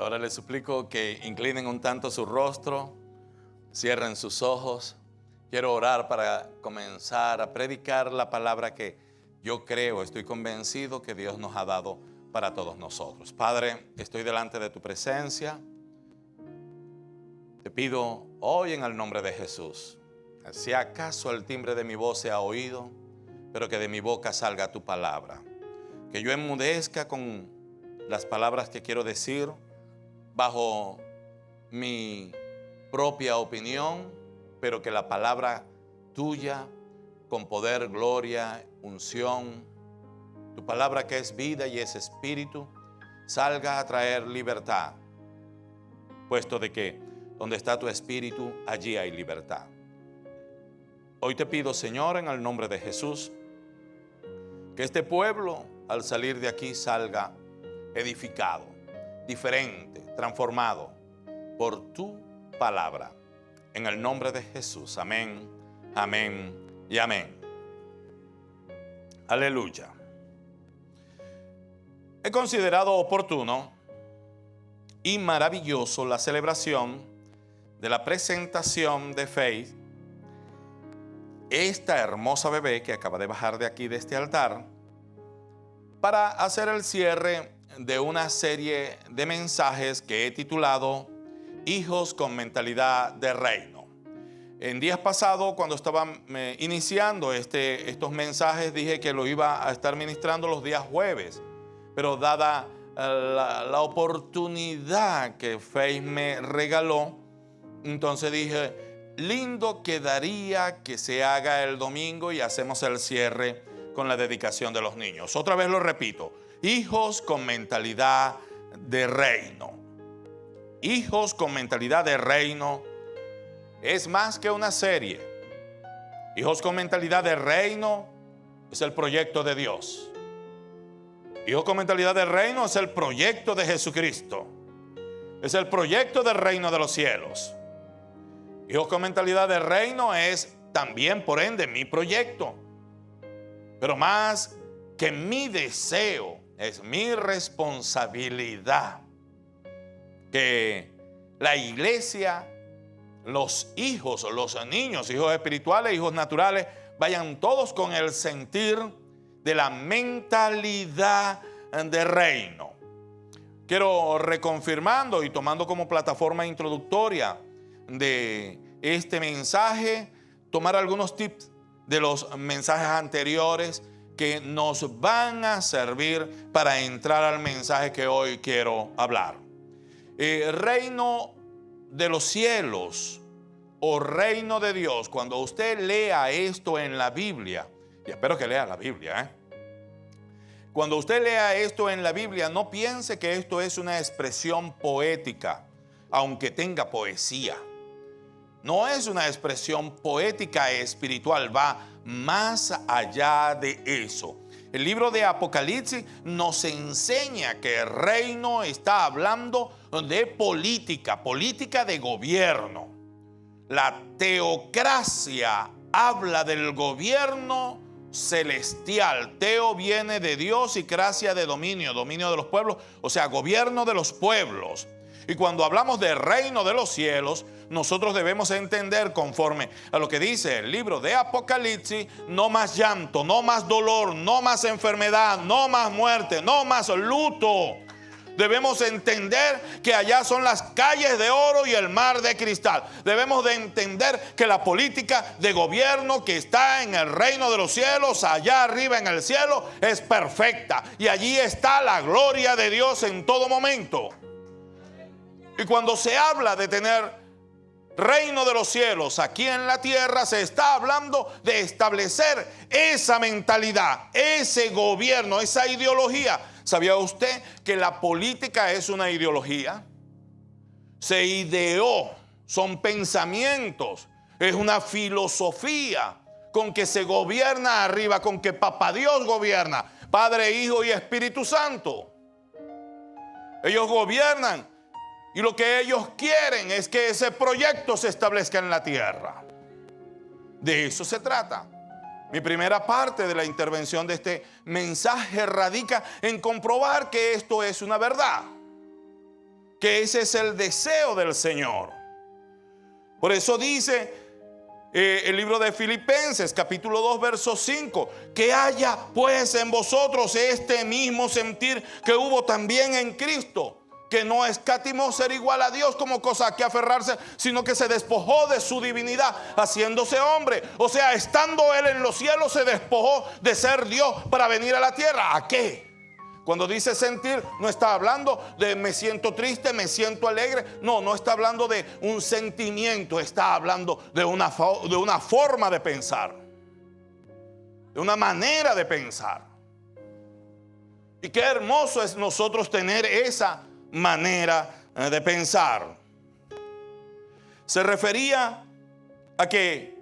Ahora les suplico que inclinen un tanto su rostro, cierren sus ojos. Quiero orar para comenzar a predicar la palabra que yo creo, estoy convencido que Dios nos ha dado para todos nosotros. Padre, estoy delante de tu presencia. Te pido hoy en el nombre de Jesús, si acaso el timbre de mi voz se ha oído, pero que de mi boca salga tu palabra. Que yo enmudezca con las palabras que quiero decir bajo mi propia opinión, pero que la palabra tuya, con poder, gloria, unción, tu palabra que es vida y es espíritu, salga a traer libertad, puesto de que donde está tu espíritu, allí hay libertad. Hoy te pido, Señor, en el nombre de Jesús, que este pueblo al salir de aquí salga edificado, diferente, transformado por tu palabra. En el nombre de Jesús. Amén, amén y amén. Aleluya. He considerado oportuno y maravilloso la celebración de la presentación de Faith, esta hermosa bebé que acaba de bajar de aquí de este altar, para hacer el cierre de una serie de mensajes que he titulado Hijos con mentalidad de reino. En días pasados, cuando estaba iniciando estos mensajes, dije que lo iba a estar ministrando los días jueves, pero dada la oportunidad que Faith me regaló, entonces dije, lindo quedaría que se haga el domingo y hacemos el cierre con la dedicación de los niños. Otra vez lo repito, hijos con mentalidad de reino. Hijos con mentalidad de reino es más que una serie. Hijos con mentalidad de reino es el proyecto de Dios. Hijos con mentalidad de reino es el proyecto de Jesucristo. Es el proyecto del reino de los cielos. Hijos con mentalidad de reino es también, por ende, mi proyecto. Pero más que mi deseo, es mi responsabilidad que la iglesia, los hijos, los niños, hijos espirituales, hijos naturales, vayan todos con el sentir de la mentalidad de reino. Quiero reconfirmando y tomando como plataforma introductoria de este mensaje, tomar algunos tips de los mensajes anteriores que nos van a servir para entrar al mensaje que hoy quiero hablar. Reino de los cielos o reino de Dios. Cuando usted lea esto en la Biblia, y espero que lea la Biblia, cuando usted lea esto en la Biblia, no piense que esto es una expresión poética, aunque tenga poesía. No es una expresión poética espiritual, va más allá de eso. El libro de Apocalipsis nos enseña que el reino está hablando de política, política de gobierno. La teocracia habla del gobierno celestial. Teo viene de Dios y cracia de dominio, dominio de los pueblos, o sea, gobierno de los pueblos. Y cuando hablamos de reino de los cielos, nosotros debemos entender, conforme a lo que dice el libro de Apocalipsis, no más llanto, no más dolor, no más enfermedad, no más muerte, no más luto. Debemos entender que allá son las calles de oro y el mar de cristal. Debemos de entender que la política de gobierno que está en el reino de los cielos, allá arriba en el cielo, es perfecta. Y allí está la gloria de Dios en todo momento. Y cuando se habla de tener reino de los cielos aquí en la tierra, se está hablando de establecer esa mentalidad, ese gobierno, esa ideología. ¿Sabía usted que la política es una ideología? Se ideó, son pensamientos, es una filosofía con que se gobierna arriba, con que Papá Dios gobierna, Padre, Hijo y Espíritu Santo. Ellos gobiernan. Y lo que ellos quieren es que ese proyecto se establezca en la tierra. De eso se trata. Mi primera parte de la intervención de este mensaje radica en comprobar que esto es una verdad. que ese es el deseo del Señor. Por eso dice el libro de Filipenses, capítulo 2, verso 5, que haya pues en vosotros este mismo sentir que hubo también en Cristo, que no escatimó ser igual a Dios como cosa a que aferrarse, sino que se despojó de su divinidad, haciéndose hombre. O sea, estando Él en los cielos, se despojó de ser Dios para venir a la tierra. ¿A qué? Cuando dice sentir, no está hablando de me siento triste, me siento alegre. No, no está hablando de un sentimiento, está hablando de una forma de pensar, de una manera de pensar. Y qué hermoso es nosotros tener esa manera de pensar. Se refería a que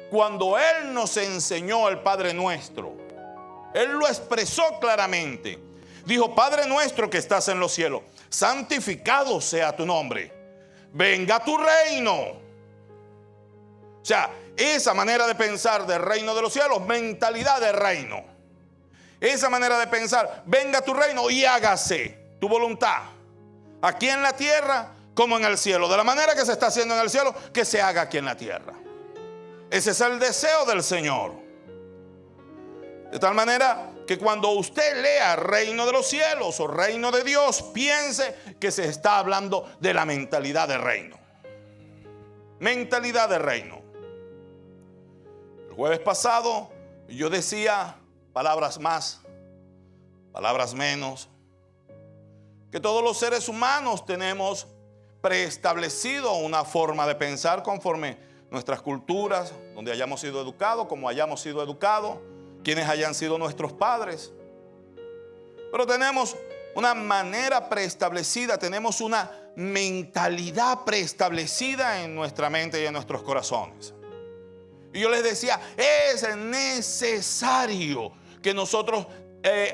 cuando Él nos enseñó el Padre Nuestro, Él lo expresó claramente. Dijo: Padre nuestro que estás en los cielos, santificado sea tu nombre, venga tu reino. O sea, esa manera de pensar del reino de los cielos, mentalidad de reino. Esa manera de pensar, venga tu reino y hágase tu voluntad, aquí en la tierra como en el cielo. De la manera que se está haciendo en el cielo, que se haga aquí en la tierra. Ese es el deseo del Señor. De tal manera que cuando usted lea reino de los cielos o reino de Dios, piense que se está hablando de la mentalidad de reino. Mentalidad de reino. El jueves pasado yo decía palabras más, palabras menos, que todos los seres humanos tenemos preestablecido una forma de pensar conforme nuestras culturas, donde hayamos sido educados, como hayamos sido educados, quienes hayan sido nuestros padres. Pero tenemos una manera preestablecida, tenemos una mentalidad preestablecida en nuestra mente y en nuestros corazones. Y yo les decía, es necesario que nosotros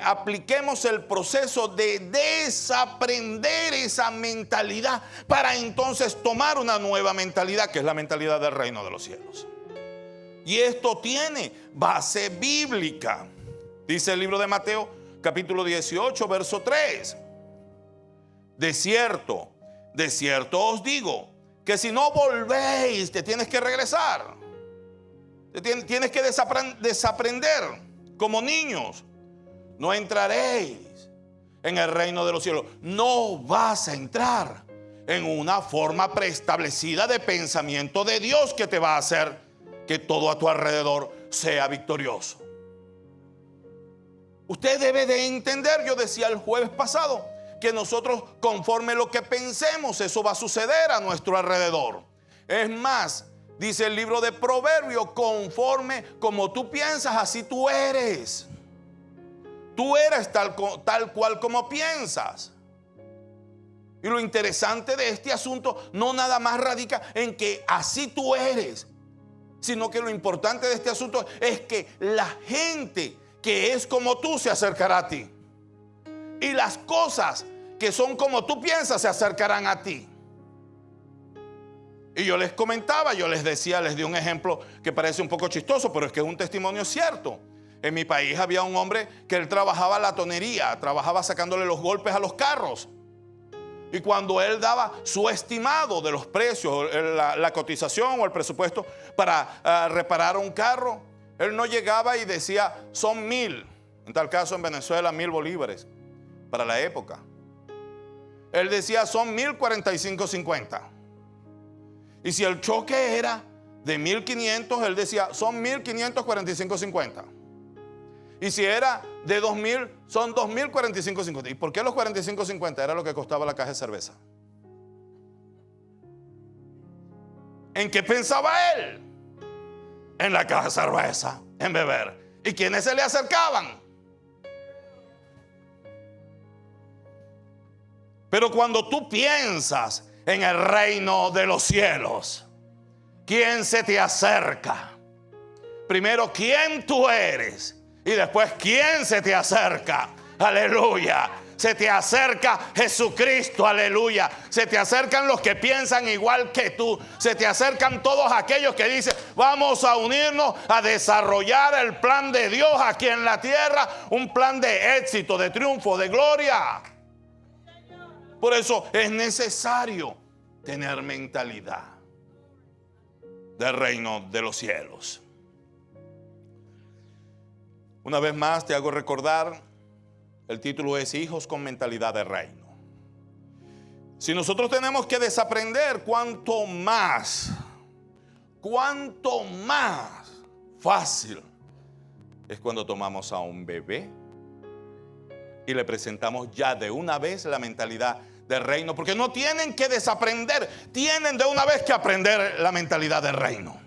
apliquemos el proceso de desaprender esa mentalidad para entonces tomar una nueva mentalidad, que es la mentalidad del reino de los cielos. Y esto tiene base bíblica. Dice el libro de Mateo, capítulo 18, verso 3. De cierto os digo, que si no volvéis, te tienes que regresar. Tienes que desaprender como niños. No entraréis en el reino de los cielos. No vas a entrar en una forma preestablecida de pensamiento de Dios que te va a hacer que todo a tu alrededor sea victorioso. Usted debe de entender, yo decía el jueves pasado, que nosotros conforme lo que pensemos, eso va a suceder a nuestro alrededor. Es más, dice el libro de Proverbios, conforme como tú piensas, así tú eres. Tú eres tal cual como piensas. Y lo interesante de este asunto no nada más radica en que así tú eres, sino que lo importante de este asunto es que la gente que es como tú se acercará a ti. Y las cosas que son como tú piensas se acercarán a ti. Y yo les comentaba, yo les decía, les di un ejemplo que parece un poco chistoso, pero es que es un testimonio cierto. En mi país había un hombre que él trabajaba la tonería, trabajaba sacándole los golpes a los carros. Y cuando él daba su estimado de los precios, la cotización o el presupuesto para reparar un carro, él no llegaba y decía son 1,000, en tal caso en Venezuela 1,000 bolívares para la época. Él decía son 1,045.50. Y si el choque era de 1,500, él decía son 1,545.50. Y si era de 2,000, son 2,045.50. ¿Y por qué los 45.50? Era lo que costaba la caja de cerveza. ¿En qué pensaba él? En la caja de cerveza, en beber. ¿Y quiénes se le acercaban? Pero cuando tú piensas en el reino de los cielos, ¿quién se te acerca? Primero, ¿quién tú eres? Y después, ¿quién se te acerca? Aleluya. Se te acerca Jesucristo, aleluya. Se te acercan los que piensan igual que tú. Se te acercan todos aquellos que dicen, vamos a unirnos a desarrollar el plan de Dios aquí en la tierra. Un plan de éxito, de triunfo, de gloria. Por eso es necesario tener mentalidad del reino de los cielos. Una vez más te hago recordar, el título es Hijos con mentalidad de reino. Si nosotros tenemos que desaprender, cuánto más fácil es cuando tomamos a un bebé y le presentamos ya de una vez la mentalidad del reino, porque no tienen que desaprender, tienen de una vez que aprender la mentalidad del reino,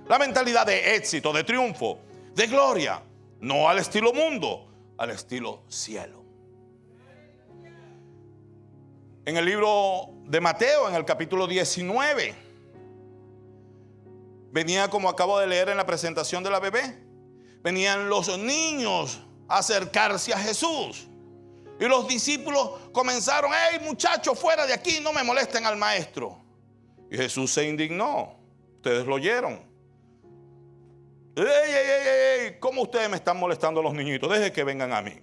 la mentalidad de éxito, de triunfo, de gloria, no al estilo mundo, al estilo cielo. En el libro de Mateo, en el capítulo 19, venía, como acabo de leer en la presentación de la bebé, venían los niños a acercarse a Jesús. Y los discípulos comenzaron: hey muchachos, fuera de aquí, no me molesten al maestro. Y Jesús se indignó. Ustedes lo oyeron. Ey, ¿cómo ustedes me están molestando a los niñitos? Dejen que vengan a mí.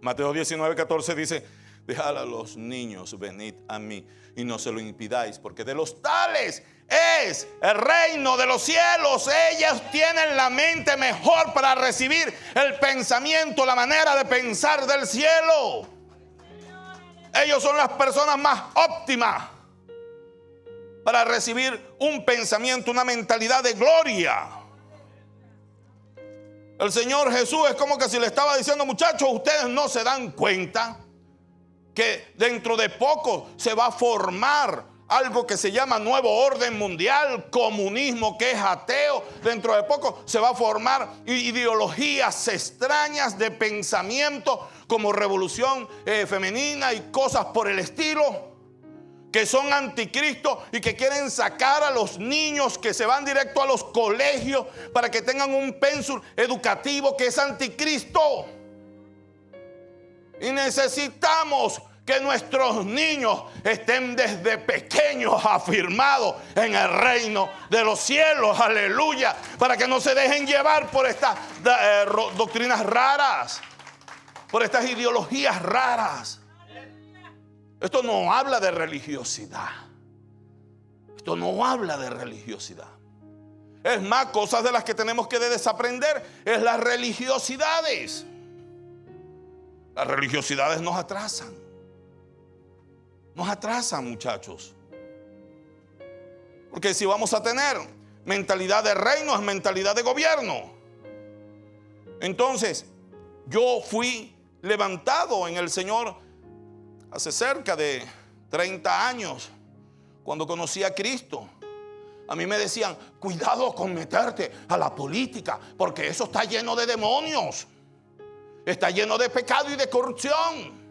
Mateo 19:14 dice: dejad a los niños, venid a mí y no se lo impidáis, porque de los tales es el reino de los cielos. Ellos tienen la mente mejor para recibir el pensamiento, la manera de pensar del cielo. Ellos son las personas más óptimas para recibir un pensamiento, una mentalidad de gloria. El Señor Jesús es como que si le estaba diciendo: muchachos, ustedes no se dan cuenta que dentro de poco se va a formar algo que se llama nuevo orden mundial, comunismo, que es ateo. Dentro de poco se va a formar ideologías extrañas de pensamiento como revolución femenina y cosas por el estilo, que son anticristo y que quieren sacar a los niños que se van directo a los colegios para que tengan un pensum educativo que es anticristo. Y necesitamos que nuestros niños estén desde pequeños afirmados en el reino de los cielos, aleluya, para que no se dejen llevar por estas doctrinas raras, por estas ideologías raras. Esto no habla de religiosidad. Esto no habla de religiosidad. Es más, cosas de las que tenemos que desaprender es las religiosidades. Las religiosidades nos atrasan. Nos atrasan, muchachos. Porque si vamos a tener mentalidad de reino, es mentalidad de gobierno. Entonces, yo fui levantado en el Señor hace cerca de 30 años, cuando conocí a Cristo. A mí me decían: cuidado con meterte a la política, porque eso está lleno de demonios, está lleno de pecado y de corrupción.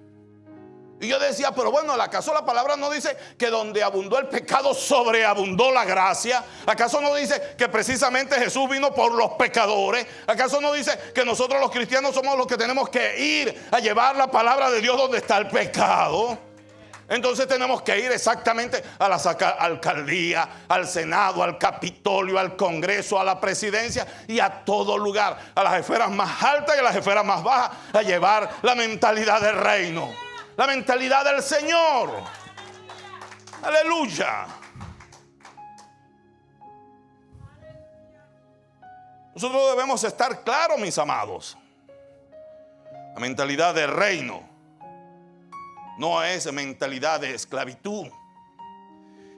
Y yo decía: pero bueno, ¿acaso la palabra no dice que donde abundó el pecado sobreabundó la gracia? ¿Acaso no dice que precisamente Jesús vino por los pecadores? ¿Acaso no dice que nosotros los cristianos somos los que tenemos que ir a llevar la palabra de Dios donde está el pecado? Entonces tenemos que ir exactamente a la alcaldía, al Senado, al Capitolio, al Congreso, a la presidencia y a todo lugar, a las esferas más altas y a las esferas más bajas, a llevar la mentalidad del reino, la mentalidad del Señor. Aleluya. Nosotros debemos estar claros, mis amados. La mentalidad del reino no es mentalidad de esclavitud,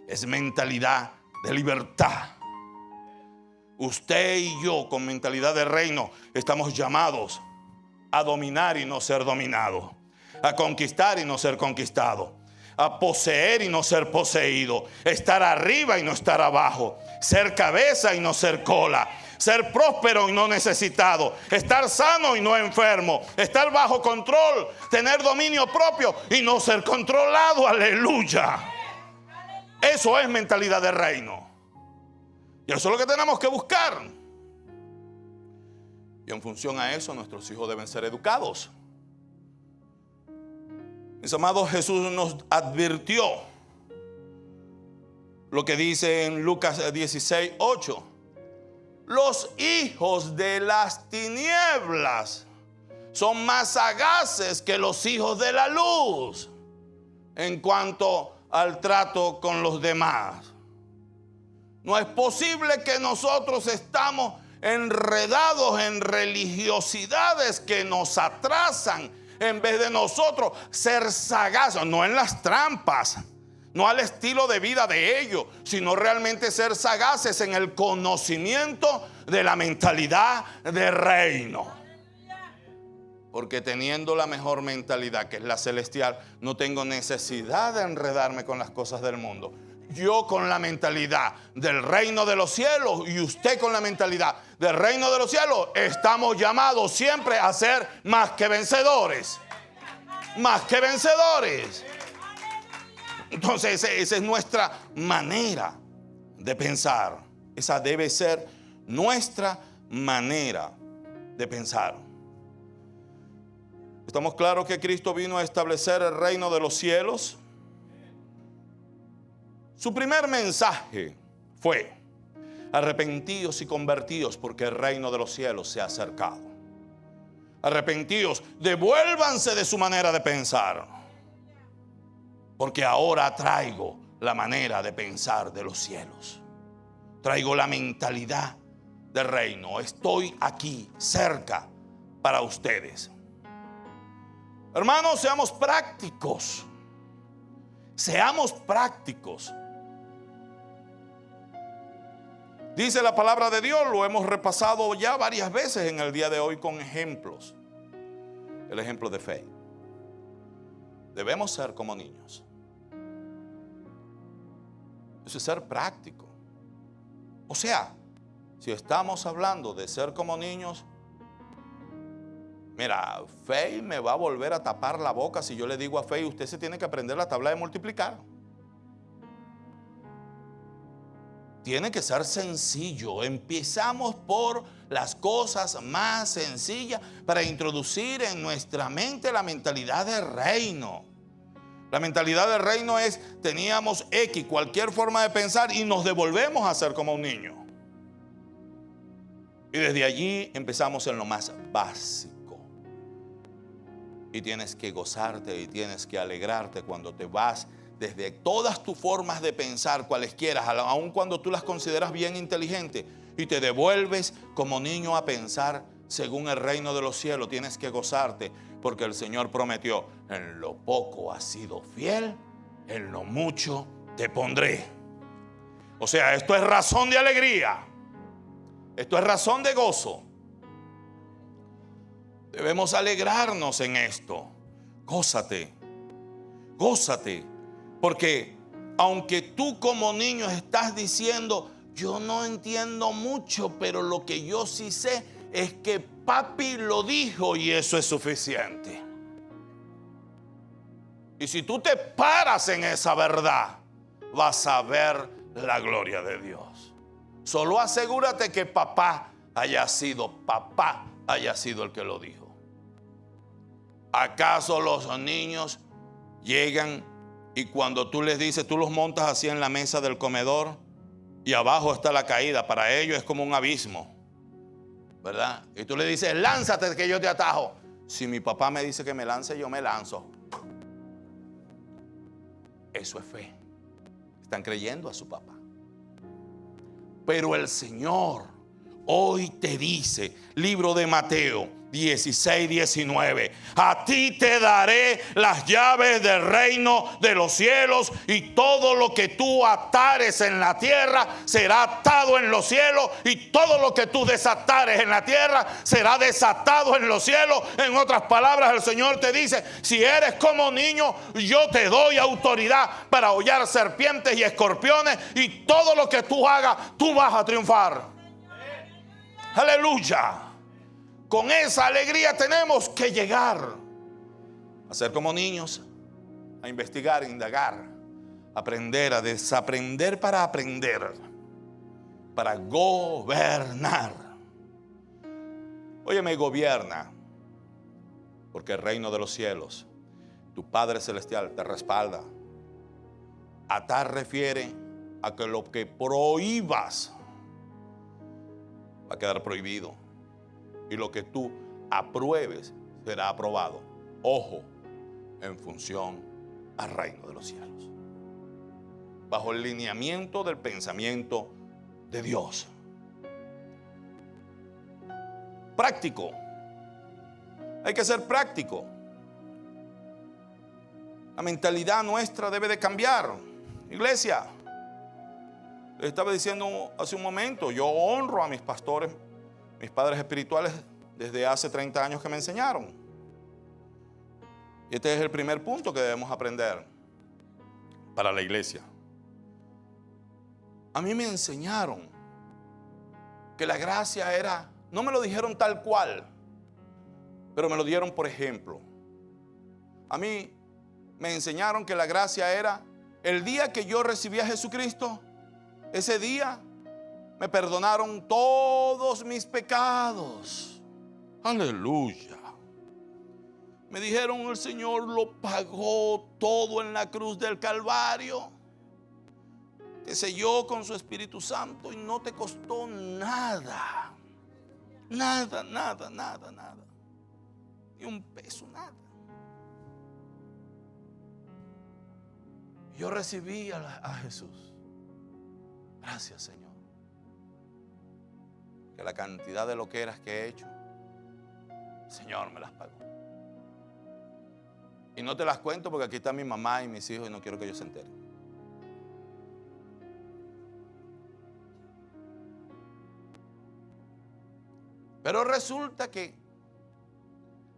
es mentalidad de libertad. Usted y yo, con mentalidad de reino, estamos llamados a dominar y no ser dominados, a conquistar y no ser conquistados, a poseer y no ser poseído, estar arriba y no estar abajo, ser cabeza y no ser cola, ser próspero y no necesitado, estar sano y no enfermo, estar bajo control, tener dominio propio y no ser controlado. Aleluya. Eso es mentalidad de reino. Y eso es lo que tenemos que buscar. Y en función a eso, nuestros hijos deben ser educados. Mis amados, Jesús nos advirtió lo que dice en Lucas 16:8. Los hijos de las tinieblas son más sagaces que los hijos de la luz. en cuanto al trato con los demás. No es posible que nosotros estamos enredados en religiosidades que nos atrasan, en vez de nosotros ser sagaces, no en las trampas, no al estilo de vida de ellos, sino realmente ser sagaces en el conocimiento de la mentalidad de reino. Porque teniendo la mejor mentalidad, que es la celestial, no tengo necesidad de enredarme con las cosas del mundo. Yo con la mentalidad del reino de los cielos y usted con la mentalidad del reino de los cielos, estamos llamados siempre a ser más que vencedores. Más que vencedores. Entonces esa es nuestra manera de pensar. Esa debe ser nuestra manera de pensar. ¿Estamos claros que Cristo vino a establecer el reino de los cielos? Su primer mensaje fue: arrepentíos y convertíos, porque el reino de los cielos se ha acercado. Arrepentíos, devuélvanse de su manera de pensar, porque ahora traigo la manera de pensar de los cielos. Traigo la mentalidad del reino. Estoy aquí, cerca, para ustedes. Hermanos, seamos prácticos. Seamos prácticos. Dice la palabra de Dios, lo hemos repasado ya varias veces en el día de hoy con ejemplos. El ejemplo de fe. Debemos ser como niños. Eso es ser práctico. O sea, si estamos hablando de ser como niños, mira, Fey me va a volver a tapar la boca si yo le digo a Fey: usted se tiene que aprender la tabla de multiplicar. Tiene que ser sencillo. Empezamos por las cosas más sencillas para introducir en nuestra mente la mentalidad de reino. La mentalidad de reino es: teníamos X, cualquier forma de pensar, y nos devolvemos a ser como un niño. Y desde allí empezamos en lo más básico. Y tienes que gozarte y tienes que alegrarte cuando te vas desde todas tus formas de pensar, cualesquiera, aun cuando tú las consideras bien inteligentes, y te devuelves como niño a pensar según el reino de los cielos. Tienes que gozarte, porque el Señor prometió: en lo poco has sido fiel, en lo mucho te pondré. O sea, esto es razón de alegría. Esto es razón de gozo. Debemos alegrarnos en esto. Gózate, gózate. Porque aunque tú como niño estás diciendo: yo no entiendo mucho, pero lo que yo sí sé es que papi lo dijo y eso es suficiente. Y si tú te paras en esa verdad, vas a ver la gloria de Dios. Solo asegúrate que papá haya sido el que lo dijo. ¿Acaso los niños llegan y cuando tú les dices, tú los montas así en la mesa del comedor y abajo está la caída? Para ellos es como un abismo, ¿verdad? Y tú le dices: lánzate que yo te atajo. Si mi papá me dice que me lance, yo me lanzo. Eso es fe. Están creyendo a su papá. Pero el Señor hoy te dice, libro de Mateo 16, 19: a ti te daré las llaves del reino de los cielos, y todo lo que tú atares en la tierra será atado en los cielos, y todo lo que tú desatares en la tierra será desatado en los cielos. En otras palabras, el Señor te dice: si eres como niño, yo te doy autoridad para hollar serpientes y escorpiones, y todo lo que tú hagas, tú vas a triunfar. Aleluya. Con esa alegría tenemos que llegar a ser como niños, a investigar, a indagar, a aprender, a desaprender para aprender, para gobernar. Óyeme, gobierna, porque el reino de los cielos, tu Padre Celestial, te respalda. Atar refiere a que lo que prohíbas va a quedar prohibido, y lo que tú apruebes será aprobado. Ojo, en función al reino de los cielos, bajo el lineamiento del pensamiento de Dios. Práctico. Hay que ser práctico. La mentalidad nuestra debe de cambiar. Iglesia, les estaba diciendo hace un momento, yo honro a mis pastores, mis padres espirituales, desde hace 30 años que me enseñaron. Y este es el primer punto que debemos aprender para la iglesia. A mí me enseñaron que la gracia era, no me lo dijeron tal cual, pero me lo dieron por ejemplo. A mí me enseñaron que la gracia era el día que yo recibí a Jesucristo. Ese día me perdonaron todos mis pecados. Aleluya. Me dijeron, el Señor lo pagó todo en la cruz del Calvario. Te selló con su Espíritu Santo y no te costó nada. Nada, nada, nada, nada. Ni un peso, nada. Yo recibí a Jesús. Gracias, Señor. Que la cantidad de loqueras que he hecho, el Señor me las pagó. Y no te las cuento porque aquí está mi mamá y mis hijos y no quiero que ellos se enteren. Pero resulta que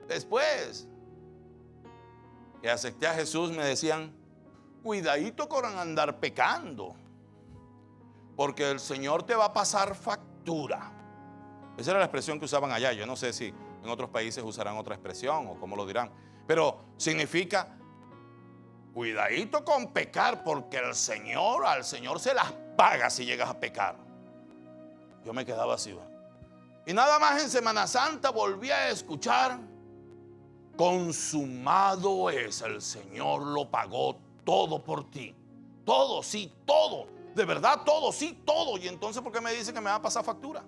después que acepté a Jesús me decían, cuidadito con andar pecando, porque el Señor te va a pasar factura. Esa era la expresión que usaban allá. Yo no sé si en otros países usarán otra expresión o cómo lo dirán, pero significa cuidadito con pecar, porque al Señor se las paga si llegas a pecar. Yo me quedaba así. Y nada más en Semana Santa volví a escuchar, consumado es, el Señor lo pagó todo por ti. Todo, sí, todo. De verdad, todo, sí, todo. Y entonces, ¿por qué me dice que me va a pasar factura?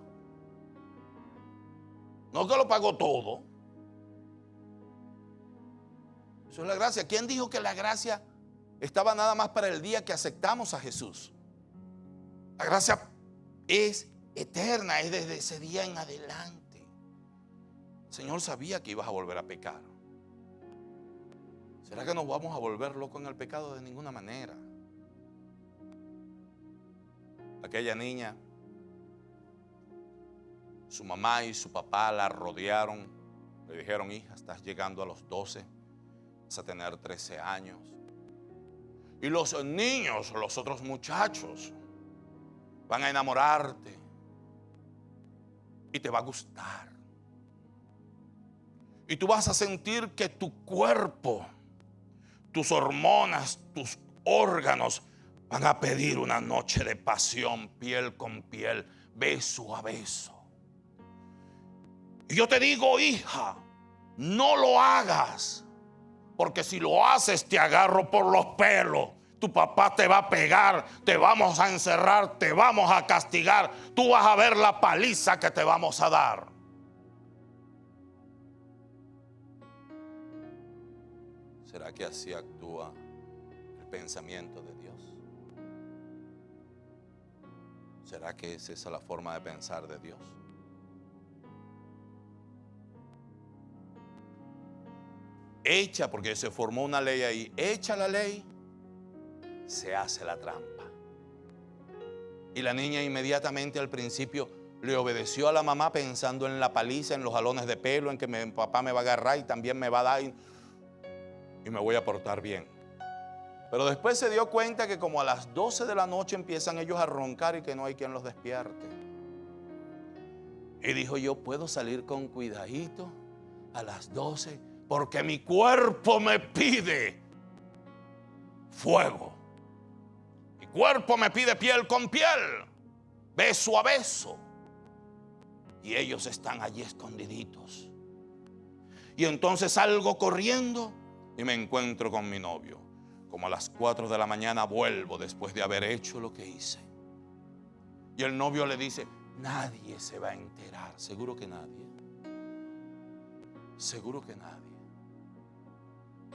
No, que lo pagó todo. Eso es la gracia. ¿Quién dijo que la gracia estaba nada más para el día que aceptamos a Jesús? La gracia es eterna, es desde ese día en adelante. El Señor sabía que ibas a volver a pecar. ¿Será que nos vamos a volver locos en el pecado? De ninguna manera. Aquella niña, su mamá y su papá la rodearon, le dijeron, hija, estás llegando a los 12, vas a tener 13 años. Y los niños, los otros muchachos, van a enamorarte y te va a gustar. Y tú vas a sentir que tu cuerpo, tus hormonas, tus órganos van a pedir una noche de pasión, piel con piel, beso a beso. Y yo te digo, hija, no lo hagas, porque si lo haces te agarro por los pelos. Tu papá te va a pegar, te vamos a encerrar, te vamos a castigar. Tú vas a ver la paliza que te vamos a dar. ¿Será que así actúa el pensamiento de Dios? ¿Será que es esa la forma de pensar de Dios? Hecha, porque se formó una ley ahí, hecha la ley, se hace la trampa. Y la niña inmediatamente al principio le obedeció a la mamá pensando en la paliza, en los jalones de pelo, en que mi papá me va a agarrar y también me va a dar y me voy a portar bien. Pero después se dio cuenta que como a las 12 de la noche empiezan ellos a roncar y que no hay quien los despierte. Y dijo, yo puedo salir con cuidadito a las 12 porque mi cuerpo me pide fuego. Mi cuerpo me pide piel con piel, beso a beso. Y ellos están allí escondiditos. Y entonces salgo corriendo y me encuentro con mi novio. Como a las 4 de la mañana vuelvo después de haber hecho lo que hice. Y el novio le dice, nadie se va a enterar. Seguro que nadie. Seguro que nadie.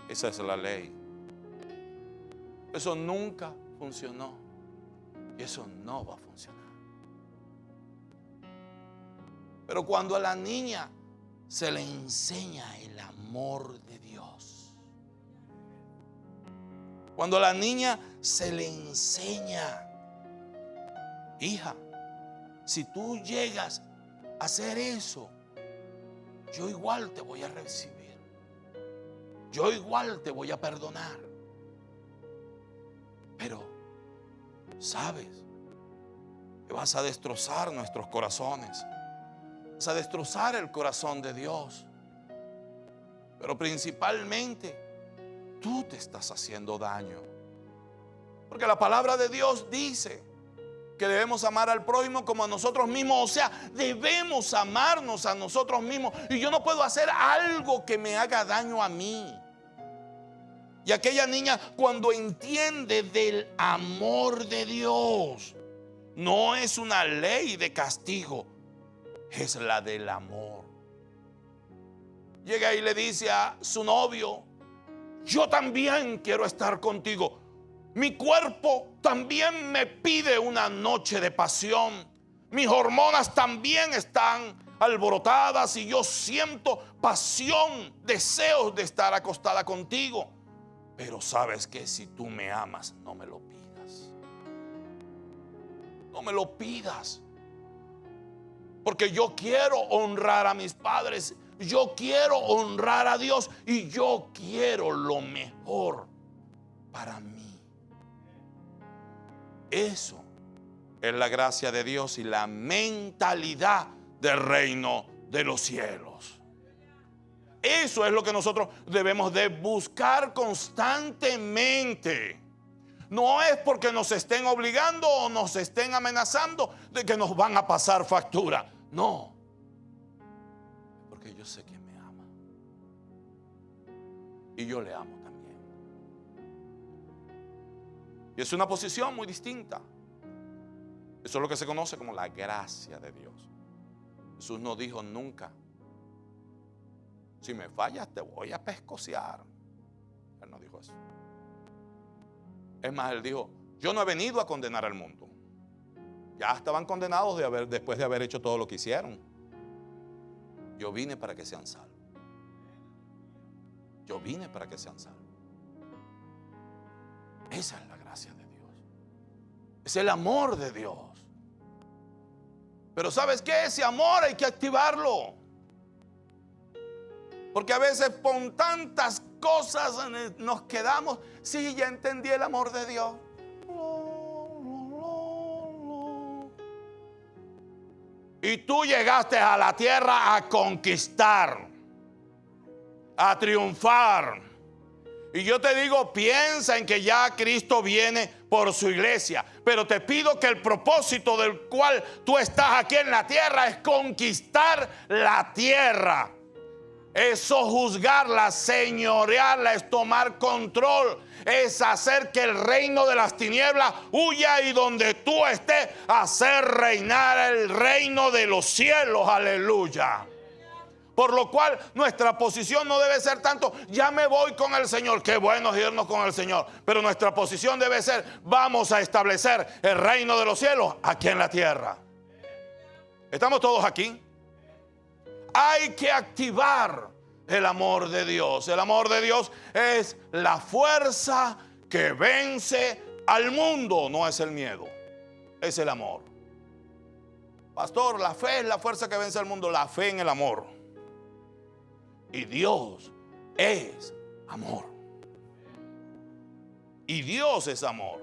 Esa es la ley. Eso nunca funcionó y eso no va a funcionar. Pero cuando a la niña se le enseña el amor de Dios, cuando a la niña se le enseña, hija, si tú llegas a hacer eso, yo igual te voy a recibir, yo igual te voy a perdonar. Pero, ¿sabes? Que vas a destrozar nuestros corazones. Vas a destrozar el corazón de Dios. Pero principalmente, tú te estás haciendo daño. Porque la palabra de Dios dice que debemos amar al prójimo como a nosotros mismos. O sea, debemos amarnos a nosotros mismos. Y yo no puedo hacer algo que me haga daño a mí. Y aquella niña, cuando entiende del amor de Dios, no es una ley de castigo, es la del amor. Llega y le dice a su novio: yo también quiero estar contigo. Mi cuerpo también me pide una noche de pasión. Mis hormonas también están alborotadas y yo siento pasión, deseos de estar acostada contigo. Pero sabes que si tú me amas, no me lo pidas. No me lo pidas. Porque yo quiero honrar a mis padres. Yo quiero honrar a Dios. Y yo quiero lo mejor para mí. Eso es la gracia de Dios y la mentalidad del reino de los cielos. Eso es lo que nosotros debemos de buscar constantemente. No es porque nos estén obligando o nos estén amenazando de que nos van a pasar factura. No. Porque yo sé que me ama. Y yo le amo también. Y es una posición muy distinta. Eso es lo que se conoce como la gracia de Dios. Jesús no dijo nunca: si me fallas te voy a pescocear. Él no dijo eso. Es más, él dijo: yo no he venido a condenar al mundo. Ya estaban condenados después de haber hecho todo lo que hicieron. Yo vine para que sean salvos. Yo vine para que sean salvos. Esa es la gracia de Dios. Es el amor de Dios. Pero ¿sabes qué? Ese amor hay que activarlo. Porque a veces con tantas cosas nos quedamos: sí, ya entendí el amor de Dios. Y tú llegaste a la tierra a conquistar, a triunfar. Y yo te digo, piensa en que ya Cristo viene por su iglesia. Pero te pido que el propósito del cual tú estás aquí en la tierra es conquistar la tierra. Es sojuzgarla, señorearla, es tomar control, es hacer que el reino de las tinieblas huya y donde tú estés, hacer reinar el reino de los cielos. Aleluya. Por lo cual nuestra posición no debe ser tanto: ya me voy con el Señor. Qué bueno es irnos con el Señor. Pero nuestra posición debe ser: vamos a establecer el reino de los cielos aquí en la tierra. ¿Estamos todos aquí? Hay que activar el amor de Dios. El amor de Dios es la fuerza que vence al mundo. No es el miedo, es el amor. Pastor, la fe es la fuerza que vence al mundo. La fe en el amor. Y Dios es amor. Y Dios es amor.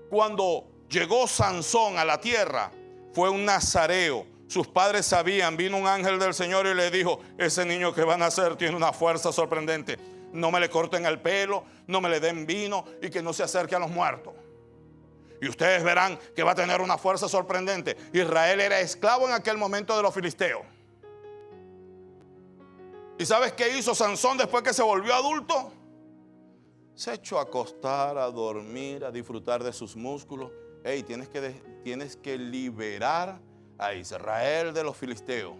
Cuando llegó Sansón a la tierra, fue un nazareo. Sus padres sabían, vino un ángel del Señor y le dijo: ese niño que va a nacer tiene una fuerza sorprendente. No me le corten el pelo, no me le den vino y que no se acerque a los muertos. Y ustedes verán que va a tener una fuerza sorprendente. Israel era esclavo en aquel momento de los filisteos. ¿Y sabes qué hizo Sansón después que se volvió adulto? Se echó a acostar, a dormir, a disfrutar de sus músculos. Hey, tienes que liberar a Israel de los filisteos.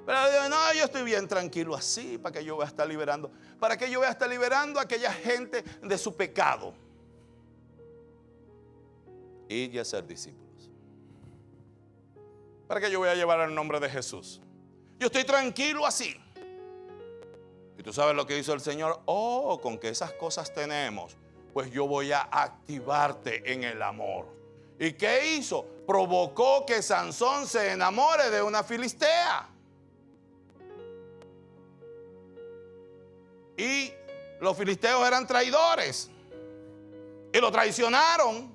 Pero digo, no, yo estoy bien tranquilo así. ¿Para qué yo voy a estar liberando? ¿Para qué yo voy a estar liberando a aquella gente de su pecado? Ir y hacer discípulos. ¿Para qué yo voy a llevar el nombre de Jesús? Yo estoy tranquilo así. Y tú sabes lo que hizo el Señor. Oh, con que esas cosas tenemos, pues yo voy a activarte en el amor. ¿Y qué hizo? Provocó que Sansón se enamore de una filistea. Y los filisteos eran traidores. Y lo traicionaron.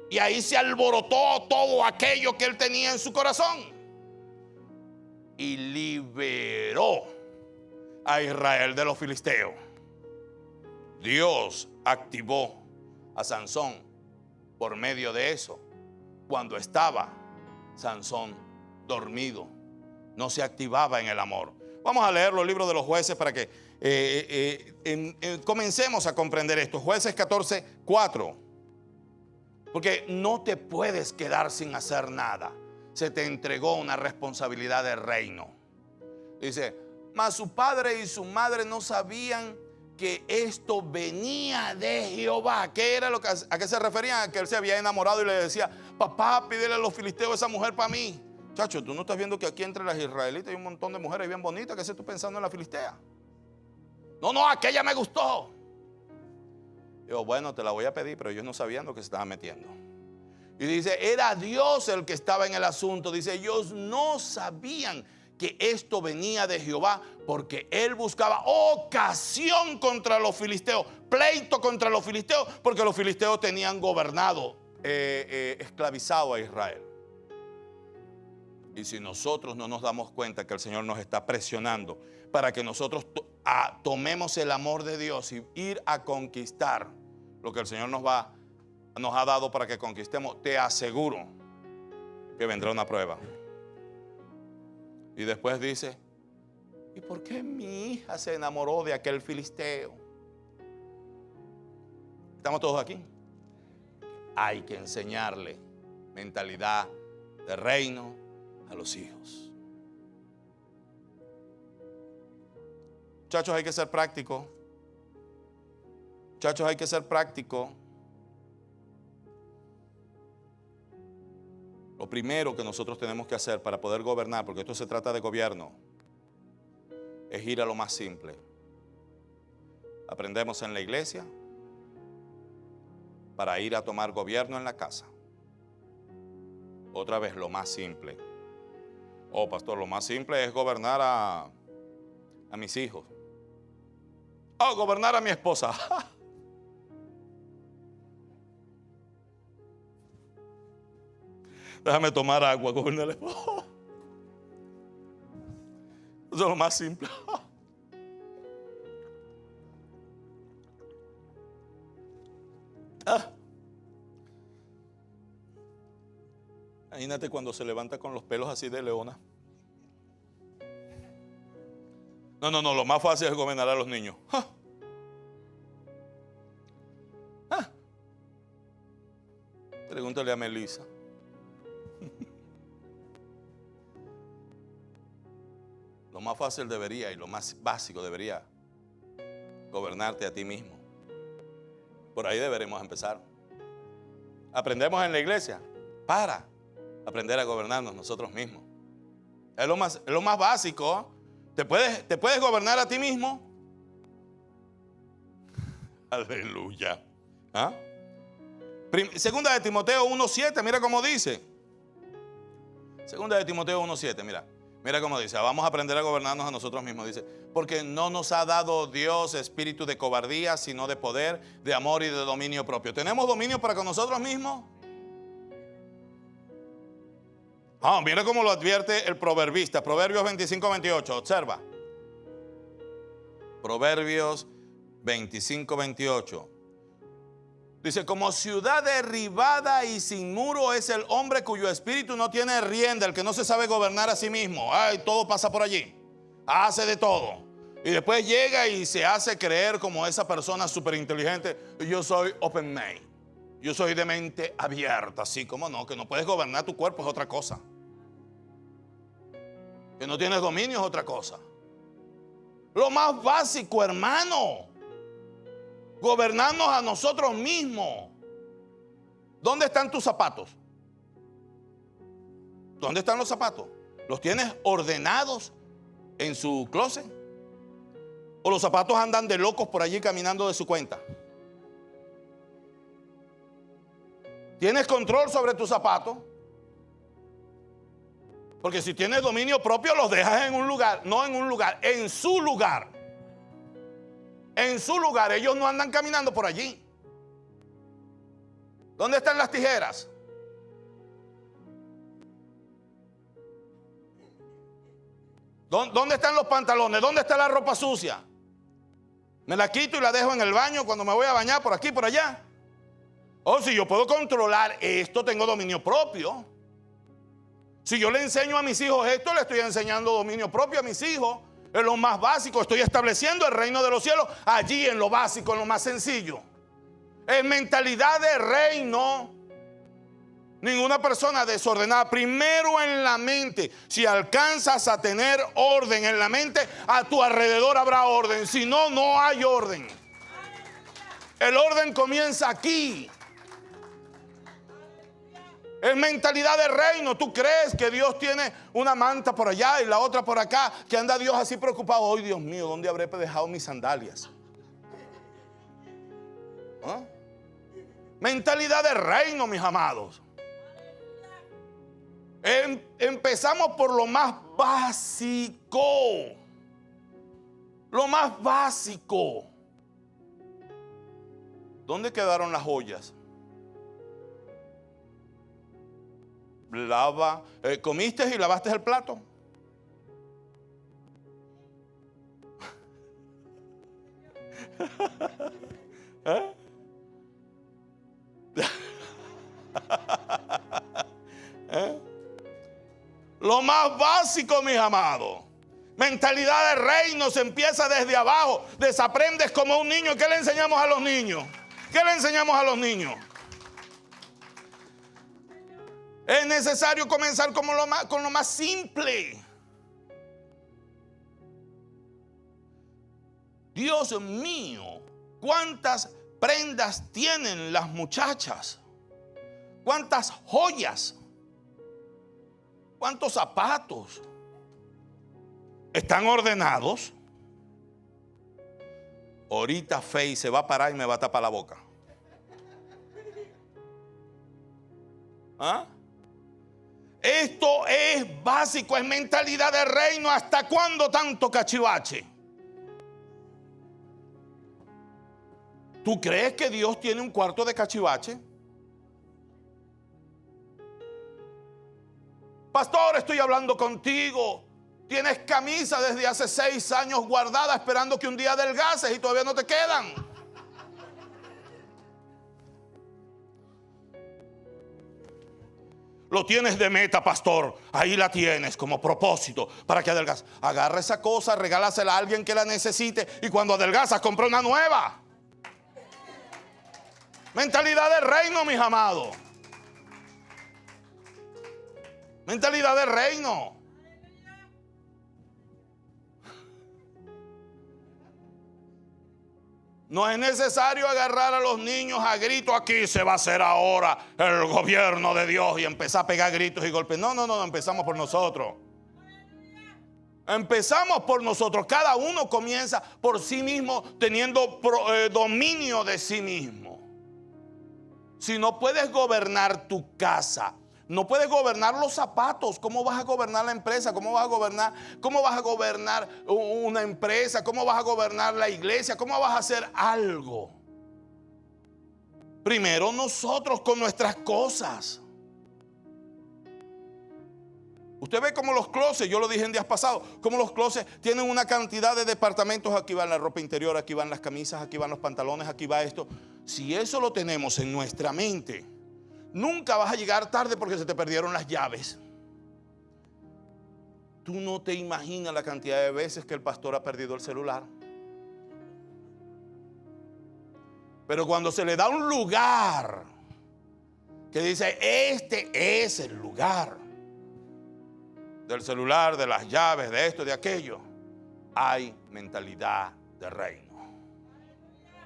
Y ahí se alborotó todo aquello que él tenía en su corazón. Y liberó a Israel de los filisteos. Dios activó a Sansón por medio de eso. Cuando estaba Sansón dormido, no se activaba en el amor. Vamos a leer los libros de los jueces para que comencemos a comprender esto. Jueces 14:4. Porque no te puedes quedar sin hacer nada. Se te entregó una responsabilidad de reino. Dice, mas su padre y su madre no sabían que esto venía de Jehová. ¿A qué se referían? A que él se había enamorado y le decía, papá, pídele a los filisteos esa mujer para mí. Chacho, tú no estás viendo que aquí entre las israelitas hay un montón de mujeres bien bonitas. ¿Qué haces tú pensando en la filistea? No, aquella me gustó. Yo, bueno, te la voy a pedir, pero ellos no sabían lo que se estaban metiendo. Y dice, era Dios el que estaba en el asunto. Dice, ellos no sabían que esto venía de Jehová, porque él buscaba ocasión contra los filisteos, pleito contra los filisteos, porque los filisteos tenían gobernado, esclavizado a Israel. Y si nosotros no nos damos cuenta que el Señor nos está presionando para que nosotros tomemos el amor de Dios y ir a conquistar lo que el Señor nos ha dado para que conquistemos, te aseguro que vendrá una prueba. Y después dice, ¿y por qué mi hija se enamoró de aquel filisteo? ¿Estamos todos aquí? Hay que enseñarle mentalidad de reino a los hijos. Muchachos, hay que ser prácticos. Muchachos, hay que ser prácticos. Lo primero que nosotros tenemos que hacer para poder gobernar, porque esto se trata de gobierno, es ir a lo más simple. Aprendemos en la iglesia para ir a tomar gobierno en la casa. Otra vez, lo más simple. Oh, pastor, lo más simple es gobernar a mis hijos. Oh, gobernar a mi esposa. Déjame tomar agua, gobernar a la esposa. Eso es lo más simple. Imagínate cuando se levanta con los pelos así de leona. No, lo más fácil es gobernar a los niños. Pregúntale a Melissa. Lo más fácil debería, y lo más básico debería, gobernarte a ti mismo. Por ahí deberemos empezar. Aprendemos en la iglesia para aprender a gobernarnos nosotros mismos. Es lo más básico. ¿Te puedes gobernar a ti mismo? Aleluya. Segunda de Timoteo 1:7, mira cómo dice. Segunda de Timoteo 1:7, mira cómo dice. Vamos a aprender a gobernarnos a nosotros mismos. Dice, porque no nos ha dado Dios espíritu de cobardía, sino de poder, de amor y de dominio propio. ¿Tenemos dominio para con nosotros mismos? Mira cómo lo advierte el proverbista. Proverbios 25:28. Observa. Proverbios 25:28. Dice, como ciudad derribada y sin muro es el hombre cuyo espíritu no tiene rienda, el que no se sabe gobernar a sí mismo. Todo pasa por allí. Hace de todo. Y después llega y se hace creer como esa persona súper inteligente. Yo soy open mind. Yo soy de mente abierta. Así como no, que no puedes gobernar tu cuerpo es otra cosa. Que no tienes dominio es otra cosa. Lo más básico, hermano. Gobernarnos a nosotros mismos. ¿Dónde están tus zapatos? ¿Dónde están los zapatos? ¿Los tienes ordenados en su closet? ¿O los zapatos andan de locos por allí caminando de su cuenta? ¿Tienes control sobre tus zapatos? Porque si tienes dominio propio, los dejas en un lugar, no en un lugar, en su lugar. En su lugar, ellos no andan caminando por allí. ¿Dónde están las tijeras? ¿Dónde están los pantalones? ¿Dónde está la ropa sucia? Me la quito y la dejo en el baño cuando me voy a bañar por aquí, por allá. Oh, si yo puedo controlar esto, tengo dominio propio. Si yo le enseño a mis hijos esto, le estoy enseñando dominio propio a mis hijos. Es lo más básico. Estoy estableciendo el reino de los cielos allí en lo básico, en lo más sencillo. En mentalidad de reino. Ninguna persona desordenada. Primero en la mente. Si alcanzas a tener orden en la mente, a tu alrededor habrá orden. Si no, no hay orden. El orden comienza aquí. Es mentalidad de reino. Tú crees que Dios tiene una manta por allá y la otra por acá, que anda Dios así preocupado. Ay, Dios mío, ¿dónde habré dejado mis sandalias? ¿Ah? Mentalidad de reino, mis amados. Empezamos por lo más básico. Lo más básico. ¿Dónde quedaron las joyas? ¿Comiste y lavaste el plato? ¿Eh? ¿Eh? Lo más básico, mis amados. Mentalidad de reino se empieza desde abajo. Desaprendes como un niño. ¿Qué le enseñamos a los niños? ¿Qué le enseñamos a los niños? Es necesario comenzar con lo más simple. Dios mío, ¿cuántas prendas tienen las muchachas? ¿Cuántas joyas? ¿Cuántos zapatos? ¿Están ordenados? Ahorita Faye se va a parar y me va a tapar la boca. ¿Ah? Esto es básico, es mentalidad de reino. ¿Hasta cuándo tanto cachivache? ¿Tú crees que Dios tiene un cuarto de cachivache? Pastor, estoy hablando contigo. Tienes camisa desde hace 6 años guardada esperando que un día adelgaces y todavía no te quedan. Lo tienes de meta, pastor. Ahí la tienes como propósito para que adelgaces. Agarra esa cosa, regálasela a alguien que la necesite y cuando adelgazas compra una nueva. Mentalidad de reino, mis amados. Mentalidad de reino. No es necesario agarrar a los niños a gritos. Aquí se va a hacer ahora el gobierno de Dios y empezar a pegar gritos y golpes. No, empezamos por nosotros. Empezamos por nosotros. Cada uno comienza por sí mismo teniendo dominio de sí mismo. Si no puedes gobernar tu casa, no puedes gobernar los zapatos, ¿cómo vas a gobernar la empresa? ¿Cómo vas a gobernar una empresa? ¿Cómo vas a gobernar la iglesia? ¿Cómo vas a hacer algo? Primero nosotros con nuestras cosas. Usted ve como los closets, yo lo dije en días pasados, como los closets tienen una cantidad de departamentos. Aquí va la ropa interior, aquí van las camisas, aquí van los pantalones, aquí va esto. Si eso lo tenemos en nuestra mente, nunca vas a llegar tarde porque se te perdieron las llaves. Tú no te imaginas la cantidad de veces que el pastor ha perdido el celular. Pero cuando se le da un lugar que dice, este es el lugar, del celular, de las llaves, de esto, de aquello. Hay mentalidad de reino.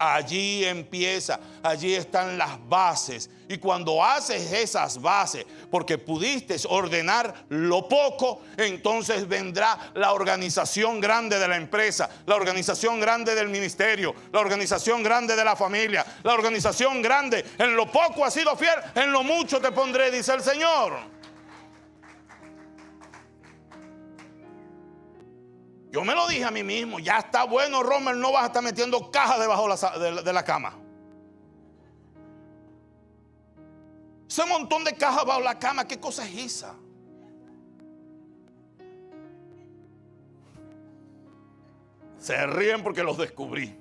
Allí empieza, allí están las bases. Y cuando haces esas bases, porque pudiste ordenar lo poco, entonces vendrá la organización grande de la empresa, la organización grande del ministerio, la organización grande de la familia, la organización grande. En lo poco has sido fiel, en lo mucho te pondré, dice el Señor. Yo me lo dije a mí mismo, ya está bueno, Romer, no vas a estar metiendo cajas debajo de la cama. Ese montón de cajas bajo la cama, ¿qué cosa es esa? Se ríen porque los descubrí.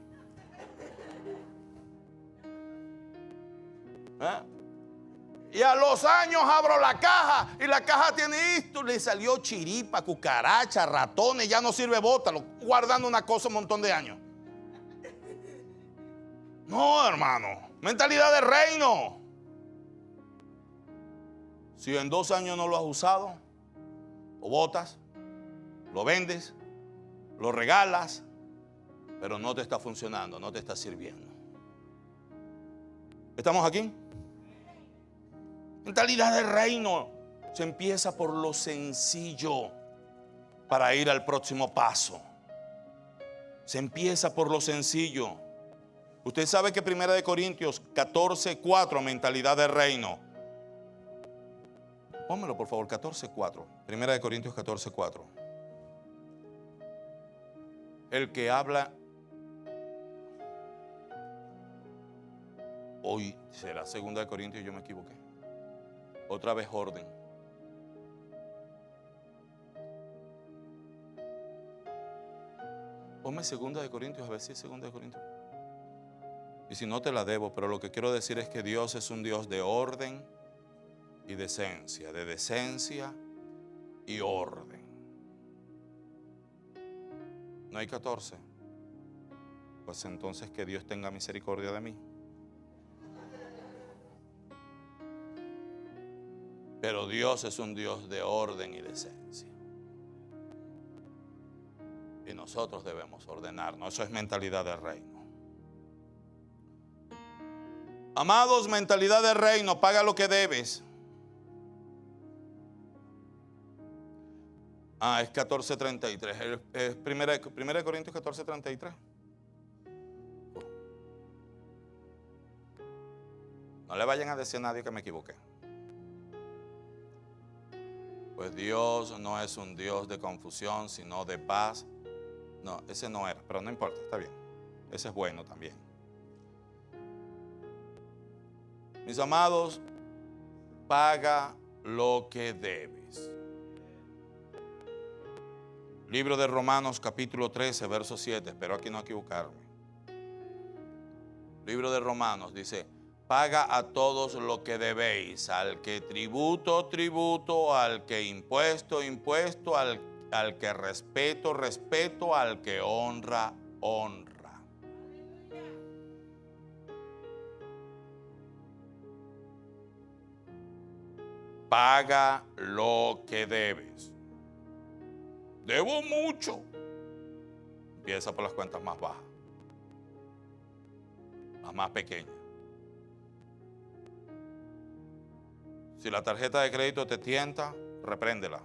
Y a los años abro la caja y la caja tiene esto. Le salió chiripa, cucaracha, ratones, ya no sirve, bótalo. Guardando una cosa un montón de años. No, hermano. Mentalidad de reino. Si en 2 años no lo has usado, lo botas, lo vendes, lo regalas, pero no te está funcionando, no te está sirviendo. ¿Estamos aquí? Mentalidad de reino se empieza por lo sencillo para ir al próximo paso. Se empieza por lo sencillo. Usted sabe que 1 Corintios 14:4, mentalidad de reino. Pónmelo por favor, 14:4. 1 Corintios 14:4. El que habla hoy será 2 Corintios, yo me equivoqué. Otra vez orden. Ponme 2 Corintios, a ver si es 2 Corintios. Y si no te la debo, pero lo que quiero decir es que Dios es un Dios de orden y decencia, de decencia y orden. ¿No hay 14? Pues entonces que Dios tenga misericordia de mí. Pero Dios es un Dios de orden y decencia. Y nosotros debemos ordenarnos. Eso es mentalidad de reino. Amados, mentalidad de reino, paga lo que debes. Es 14:33. Es 1 Corintios 14:33. No le vayan a decir a nadie que me equivoqué. Pues Dios no es un Dios de confusión, sino de paz. No, ese no era, pero no importa, está bien. Ese es bueno también. Mis amados, paga lo que debes. Libro de Romanos, capítulo 13, verso 7. Espero aquí no equivocarme. Libro de Romanos dice: paga a todos lo que debéis, al que tributo, tributo, al que impuesto, impuesto, al que respeto, respeto, al que honra, honra. Paga lo que debes. Debo mucho. Empieza por las cuentas más bajas, las más pequeñas. Si la tarjeta de crédito te tienta, repréndela.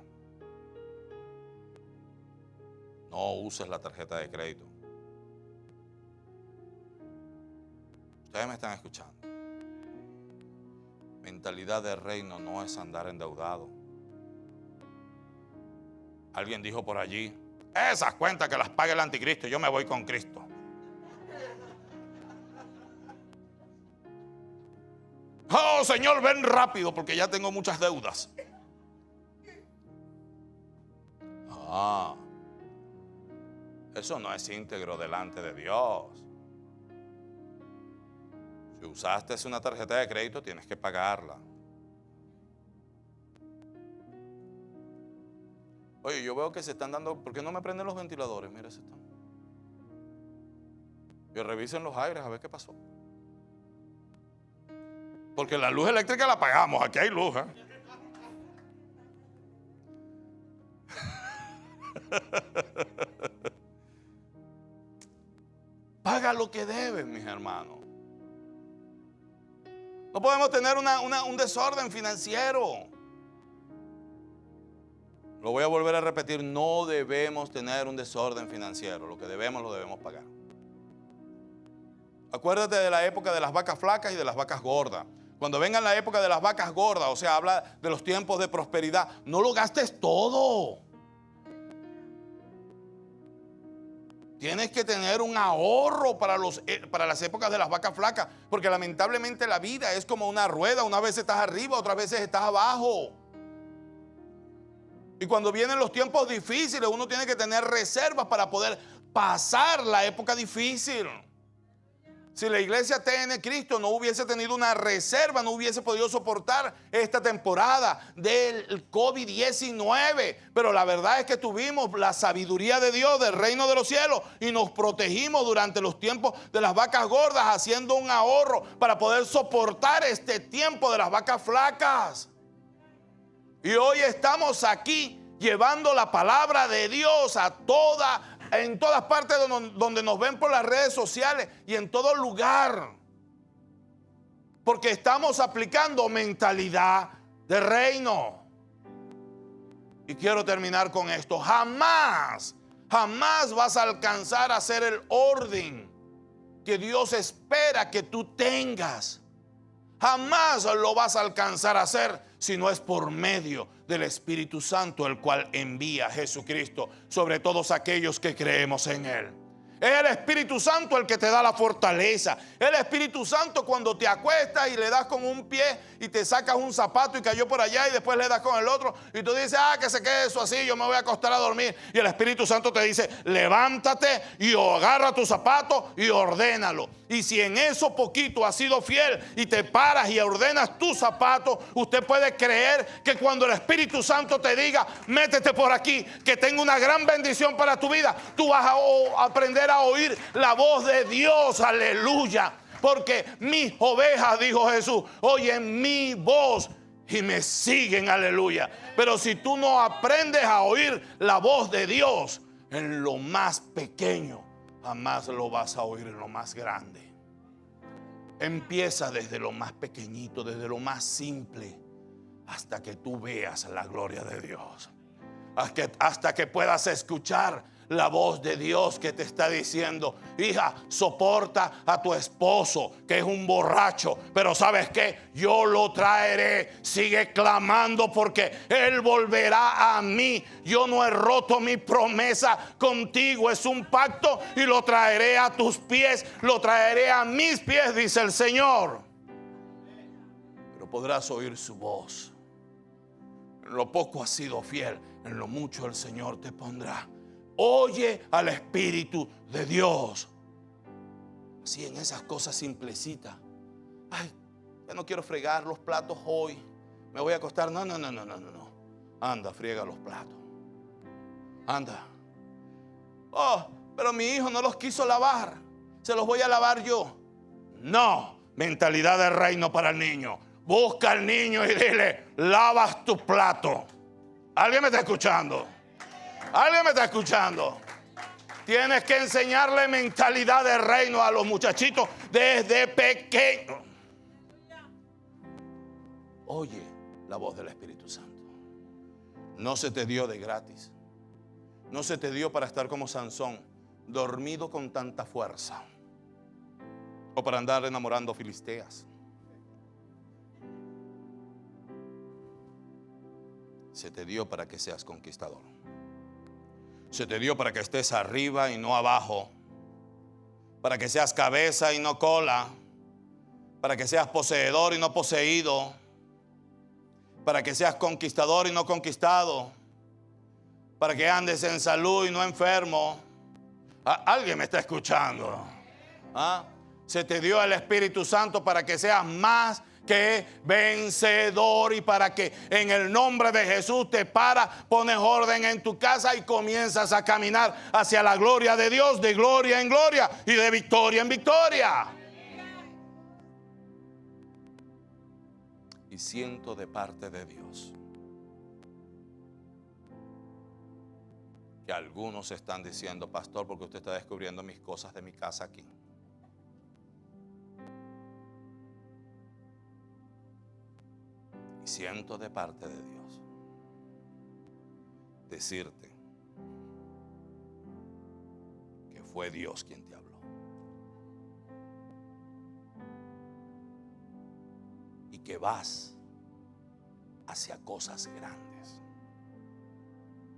No uses la tarjeta de crédito. Ustedes me están escuchando. Mentalidad de reino no es andar endeudado. Alguien dijo por allí: esas cuentas que las pague el anticristo, yo me voy con Cristo. Oh, Señor, ven rápido porque ya tengo muchas deudas. Eso no es íntegro delante de Dios. Si usaste una tarjeta de crédito, tienes que pagarla. Oye, yo veo que se están dando. ¿Por qué no me prenden los ventiladores? Mira, se están. Y revisen los aires a ver qué pasó. Porque la luz eléctrica la pagamos, aquí hay luz, Paga lo que debes, mis hermanos. No podemos tener un desorden financiero. Lo voy a volver a repetir, no debemos tener un desorden financiero. Lo que debemos, lo debemos pagar. Acuérdate de la época de las vacas flacas y de las vacas gordas. Cuando venga la época de las vacas gordas, o sea, habla de los tiempos de prosperidad, no lo gastes todo. Tienes que tener un ahorro para las épocas de las vacas flacas, porque lamentablemente la vida es como una rueda. Una vez estás arriba, otras veces estás abajo. Y cuando vienen los tiempos difíciles, uno tiene que tener reservas para poder pasar la época difícil. Si la iglesia TN Cristo no hubiese tenido una reserva, no hubiese podido soportar esta temporada del COVID-19. Pero la verdad es que tuvimos la sabiduría de Dios, del reino de los cielos, y nos protegimos durante los tiempos de las vacas gordas, haciendo un ahorro para poder soportar este tiempo de las vacas flacas. Y hoy estamos aquí llevando la palabra de Dios en todas partes donde nos ven por las redes sociales y en todo lugar. Porque estamos aplicando mentalidad de reino. Y quiero terminar con esto. Jamás vas a alcanzar a hacer el orden que Dios espera que tú tengas. Jamás lo vas a alcanzar a hacer si no es por medio del Espíritu Santo, el cual envía Jesucristo sobre todos aquellos que creemos en Él. Es el Espíritu Santo el que te da la fortaleza. El Espíritu Santo cuando te acuestas y le das con un pie y te sacas un zapato y cayó por allá y después le das con el otro y tú dices, que se quede eso así, yo me voy a acostar a dormir. Y el Espíritu Santo te dice, levántate y agarra tu zapato y ordénalo. Y si en eso poquito has sido fiel y te paras y ordenas tu zapato, usted puede creer que cuando el Espíritu Santo te diga, métete por aquí, que tengo una gran bendición para tu vida, tú vas a aprender a oír la voz de Dios, aleluya. Porque mis ovejas, dijo Jesús, oyen mi voz y me siguen, aleluya. Pero si tú no aprendes a oír la voz de Dios en lo más pequeño, jamás lo vas a oír en lo más grande. Empieza desde lo más pequeñito, desde lo más simple, hasta que tú veas la gloria de Dios. Hasta que puedas escuchar la voz de Dios que te está diciendo, hija, soporta a tu esposo que es un borracho, pero ¿sabes qué? Yo lo traeré. Sigue clamando porque Él volverá a mí. Yo no he roto mi promesa contigo, es un pacto y lo traeré a tus pies, lo traeré a mis pies, dice el Señor. Pero podrás oír su voz. En lo poco has sido fiel, en lo mucho el Señor te pondrá. Oye al Espíritu de Dios. Así en esas cosas simplecitas. Ay, ya no quiero fregar los platos hoy. Me voy a acostar. No. Anda, friega los platos. Anda. Oh, pero mi hijo no los quiso lavar. Se los voy a lavar yo. No, mentalidad de reino para el niño. Busca al niño y dile, lavas tu plato. ¿Alguien me está escuchando? ¿Alguien me está escuchando? Tienes que enseñarle mentalidad de reino a los muchachitos desde pequeños. Oye la voz del Espíritu Santo. No se te dio de gratis. No se te dio para estar como Sansón, dormido con tanta fuerza, o para andar enamorando filisteas. Se te dio para que seas conquistador. Se te dio para que estés arriba y no abajo, para que seas cabeza y no cola, para que seas poseedor y no poseído, para que seas conquistador y no conquistado, para que andes en salud y no enfermo. ¿Alguien me está escuchando? Se te dio el Espíritu Santo para que seas más que vencedor y para que en el nombre de Jesús te paras, pones orden en tu casa y comienzas a caminar hacia la gloria de Dios, de gloria en gloria y de victoria en victoria. Y siento de parte de Dios que algunos están diciendo, pastor, porque usted está descubriendo mis cosas de mi casa aquí. Y siento de parte de Dios decirte que fue Dios quien te habló. Y que vas hacia cosas grandes.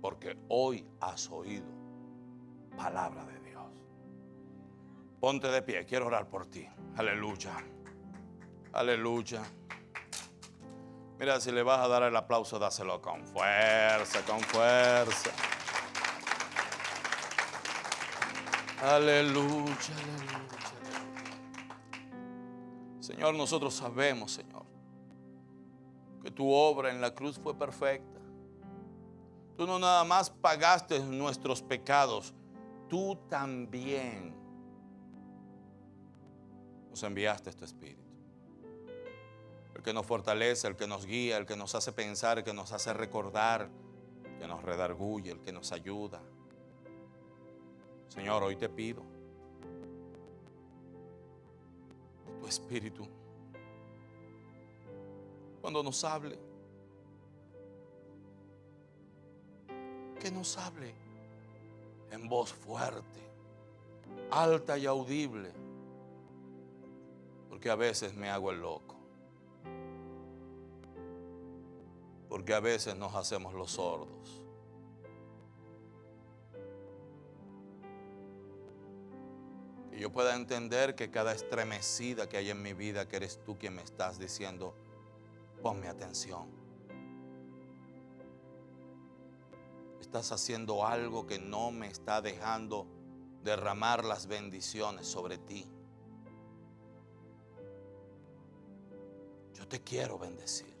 Porque hoy has oído palabra de Dios. Ponte de pie, quiero orar por ti. Aleluya. Aleluya. Mira, si le vas a dar el aplauso, dáselo con fuerza, con fuerza. Aleluya, aleluya. Señor, nosotros sabemos, Señor, que tu obra en la cruz fue perfecta. Tú no nada más pagaste nuestros pecados, tú también nos enviaste tu Espíritu. El que nos fortalece, el que nos guía, el que nos hace pensar, el que nos hace recordar, el que nos redarguye, el que nos ayuda. Señor, hoy te pido tu Espíritu, cuando nos hable, que nos hable en voz fuerte, alta y audible, porque a veces me hago el loco, porque a veces nos hacemos los sordos. Que yo pueda entender que cada estremecida que hay en mi vida, que eres tú quien me estás diciendo, ponme atención. Estás haciendo algo que no me está dejando derramar las bendiciones sobre ti. Yo te quiero bendecir.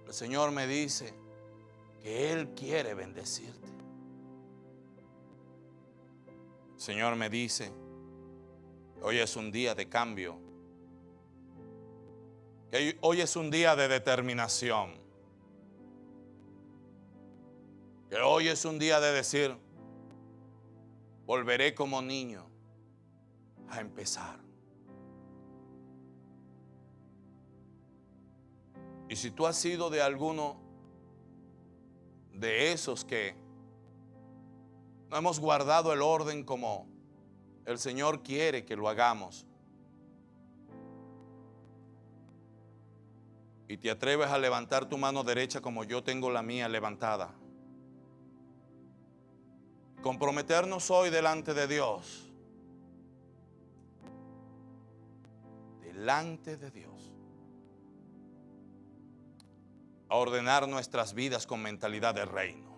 El Señor me dice que Él quiere bendecirte. El Señor me dice que hoy es un día de cambio, que hoy es un día de determinación. Que hoy es un día de decir, volveré como niño a empezar. Y si tú has sido de alguno de esos que no hemos guardado el orden como el Señor quiere que lo hagamos, y te atreves a levantar tu mano derecha como yo tengo la mía levantada, comprometernos hoy delante de Dios, a ordenar nuestras vidas con mentalidad de reino,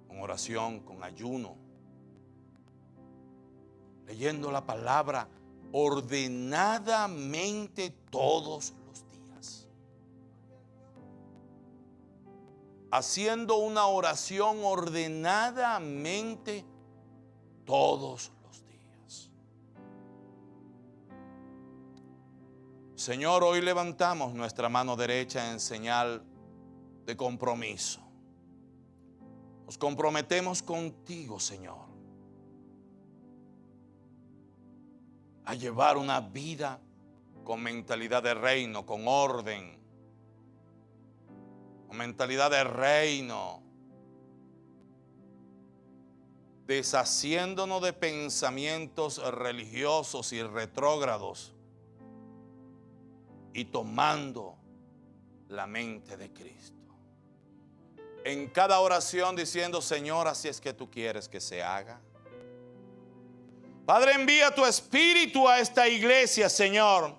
con oración, con ayuno, leyendo la palabra ordenadamente todos los días, haciendo una oración ordenadamente todos los días. Señor, hoy levantamos nuestra mano derecha en señal de compromiso. Nos comprometemos contigo, Señor, a llevar una vida con mentalidad de reino, con orden, con mentalidad de reino, deshaciéndonos de pensamientos religiosos y retrógrados y tomando la mente de Cristo. En cada oración diciendo, Señor, así es que tú quieres que se haga. Padre, envía tu Espíritu a esta iglesia, Señor.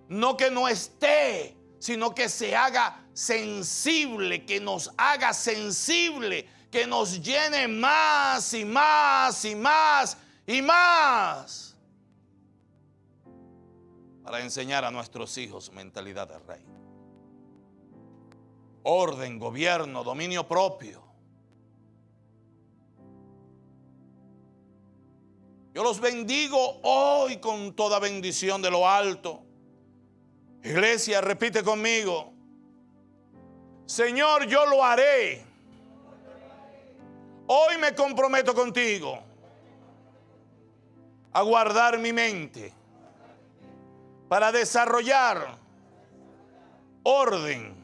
No que no esté, sino que se haga sensible, que nos haga sensible, que nos llene más y más y más y más, para enseñar a nuestros hijos mentalidad de rey. Orden, gobierno, dominio propio. Yo los bendigo hoy con toda bendición de lo alto. Iglesia, repite conmigo. Señor, yo lo haré. Hoy me comprometo contigo a guardar mi mente para desarrollar orden,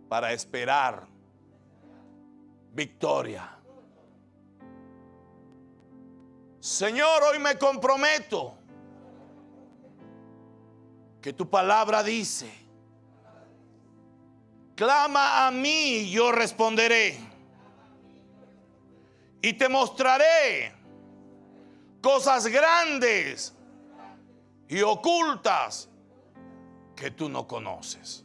para esperar victoria. Señor, hoy me comprometo que tu palabra dice: clama a mí y yo responderé, y te mostraré cosas grandes y ocultas que tú no conoces.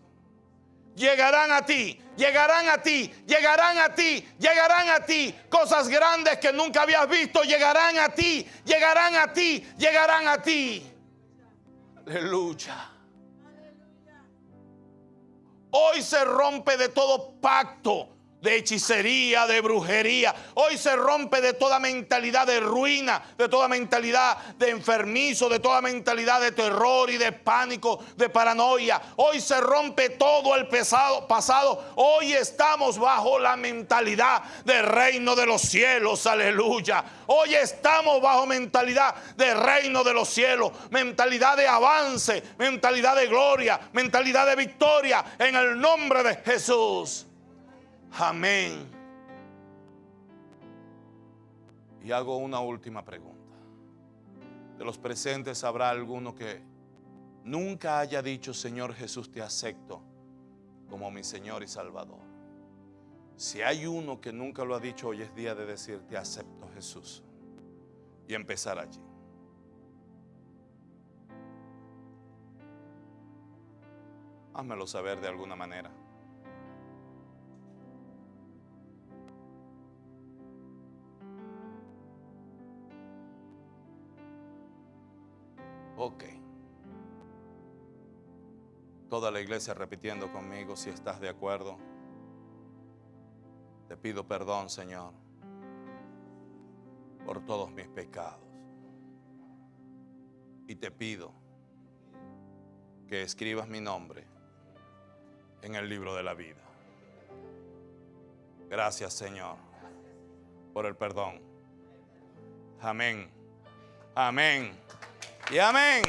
Llegarán a ti, llegarán a ti, llegarán a ti, llegarán a ti. Cosas grandes que nunca habías visto llegarán a ti, llegarán a ti, llegarán a ti. Aleluya. Hoy se rompe de todo pacto de hechicería, de brujería. Hoy se rompe de toda mentalidad de ruina, de toda mentalidad de enfermizo, de toda mentalidad de terror y de pánico, de paranoia. Hoy se rompe todo el pasado. Hoy estamos bajo la mentalidad del reino de los cielos. Aleluya. Hoy estamos bajo mentalidad del reino de los cielos, mentalidad de avance, mentalidad de gloria, mentalidad de victoria en el nombre de Jesús. Amén. Y hago una última pregunta. De los presentes habrá alguno que nunca haya dicho: Señor Jesús, te acepto como mi Señor y Salvador. Si hay uno que nunca lo ha dicho, hoy es día de decir: te acepto, Jesús, y empezar allí. Házmelo saber de alguna manera. Ok. Toda la iglesia repitiendo conmigo, si estás de acuerdo. Te pido perdón, Señor, por todos mis pecados. Y te pido que escribas mi nombre en el libro de la vida. Gracias, Señor, por el perdón. Amén. Amén. Y amén.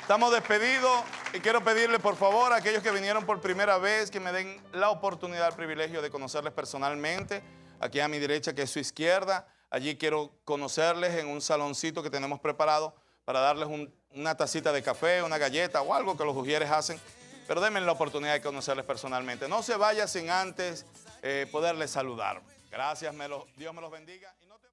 Estamos despedidos y quiero pedirle por favor a aquellos que vinieron por primera vez que me den la oportunidad, el privilegio de conocerles personalmente. Aquí a mi derecha, que es su izquierda, allí quiero conocerles en un saloncito que tenemos preparado para darles una tacita de café, una galleta o algo que los ujieres hacen. Pero denme la oportunidad de conocerles personalmente. No se vaya sin antes poderles saludar. Gracias, Dios me los bendiga. Y no te...